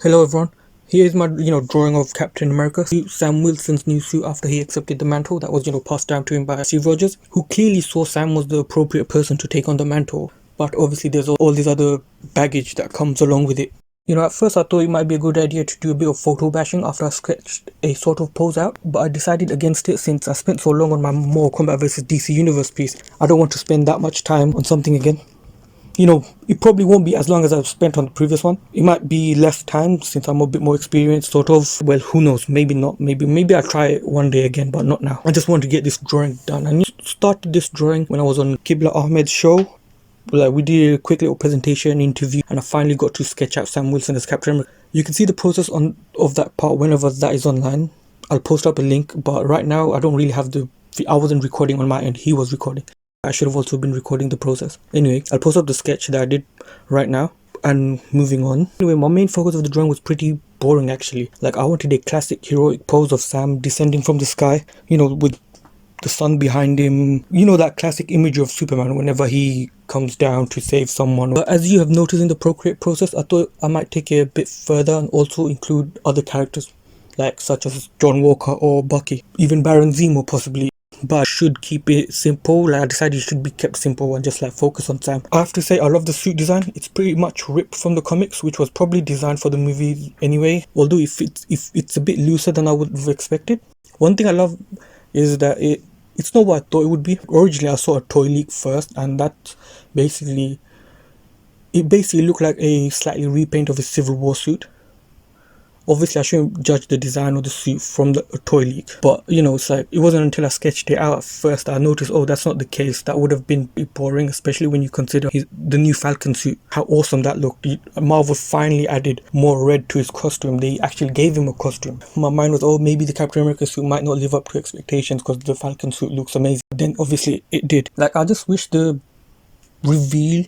Hello everyone, here is my drawing of Captain America, Sam Wilson's new suit after he accepted the mantle that was passed down to him by Steve Rogers, who clearly saw Sam was the appropriate person to take on the mantle, but obviously there's all this other baggage that comes along with it. At first I thought it might be a good idea to do a bit of photo bashing after I sketched a sort of pose out, but I decided against it since I spent so long on my Mortal Kombat vs DC Universe piece. I don't want to spend that much time on something again. It probably won't be as long as I've spent on the previous one. It might be less time since I'm a bit more experienced, sort of. Well, who knows? Maybe not. Maybe I'll try it one day again, but not now. I just want to get this drawing done. I started this drawing when I was on Qibla Ahmed's show. Like, we did a quick little presentation interview, and I finally got to sketch out Sam Wilson as Captain America. You can see the process of that part whenever that is online. I'll post up a link, but right now I don't really have I wasn't recording on my end. He was recording. I should have also been recording the process. Anyway, I'll post up the sketch that I did right now and moving on. Anyway, my main focus of the drawing was pretty boring actually. Like, I wanted a classic heroic pose of Sam descending from the sky, with the sun behind him. That classic image of Superman whenever he comes down to save someone. But as you have noticed in the Procreate process, I thought I might take it a bit further and also include other characters, like such as John Walker or Bucky, even Baron Zemo possibly. But I should keep it simple. Like, I decided it should be kept simple and just focus on Sam. I have to say I love the suit design. It's pretty much ripped from the comics, which was probably designed for the movie anyway, although if it's a bit looser than I would have expected. One thing I love is that it's not what I thought it would be. Originally I saw a toy leak first, and it basically looked like a slightly repaint of a Civil War suit. Obviously I shouldn't judge the design of the suit from the toy leak, but it's like, it wasn't until I sketched it out at first I noticed, oh, that's not the case. That would have been boring, especially when you consider the new Falcon suit, how awesome that looked. Marvel finally added more red to his costume. They actually gave him a costume. My mind was, oh, maybe the Captain America suit might not live up to expectations because the Falcon suit looks amazing. Then obviously it did. Like, I just wish the reveal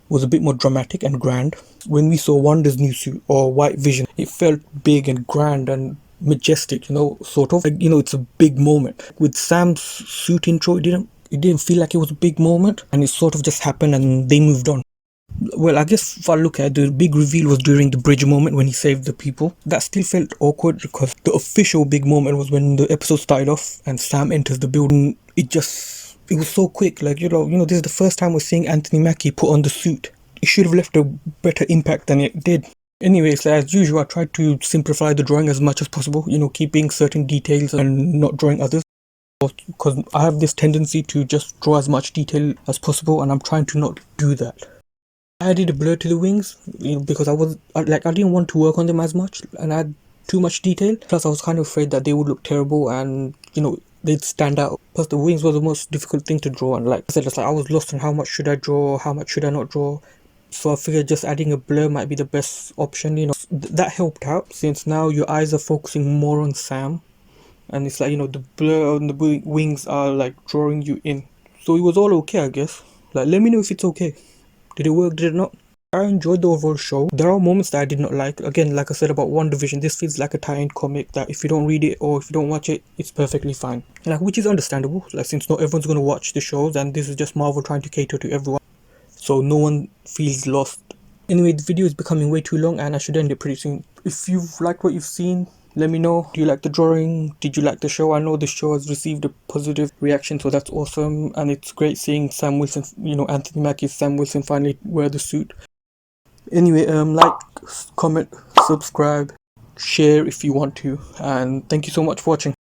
was a bit more dramatic and grand. When we saw Wanda's new suit or White Vision, it felt big and grand and majestic, sort of. Like, it's a big moment. With Sam's suit intro, it didn't feel like it was a big moment, and it sort of just happened and they moved on. Well, I guess if I look at it, the big reveal was during the bridge moment when he saved the people. That still felt awkward because the official big moment was when the episode started off and Sam enters the building. It was so quick. Like, this is the first time we're seeing Anthony Mackie put on the suit. It should have left a better impact than it did. Anyways, as usual, I tried to simplify the drawing as much as possible, keeping certain details and not drawing others. Because I have this tendency to just draw as much detail as possible, and I'm trying to not do that. I added a blur to the wings, because I didn't want to work on them as much and add too much detail. Plus, I was kind of afraid that they would look terrible and, they'd stand out. Plus, the wings were the most difficult thing to draw, and like I said, I was lost on how much should I draw, how much should I not draw. So I figured just adding a blur might be the best option. That helped out, since now your eyes are focusing more on Sam, and it's like, the blur on the wings are like drawing you in. So it was all okay, I guess. Like, let me know if it's okay. Did it work? Did it not? I enjoyed the overall show. There are moments that I did not like. Again, like I said about WandaVision, this feels like a tie-in comic that if you don't read it or if you don't watch it, it's perfectly fine. Which is understandable, since not everyone's going to watch the shows, and this is just Marvel trying to cater to everyone, so no one feels lost. Anyway, the video is becoming way too long and I should end it pretty soon. If you've liked what you've seen, let me know. Do you like the drawing? Did you like the show? I know the show has received a positive reaction, so that's awesome, and it's great seeing Sam Wilson, Anthony Mackie's Sam Wilson finally wear the suit. Anyway, like, comment, subscribe, share if you want to, and thank you so much for watching.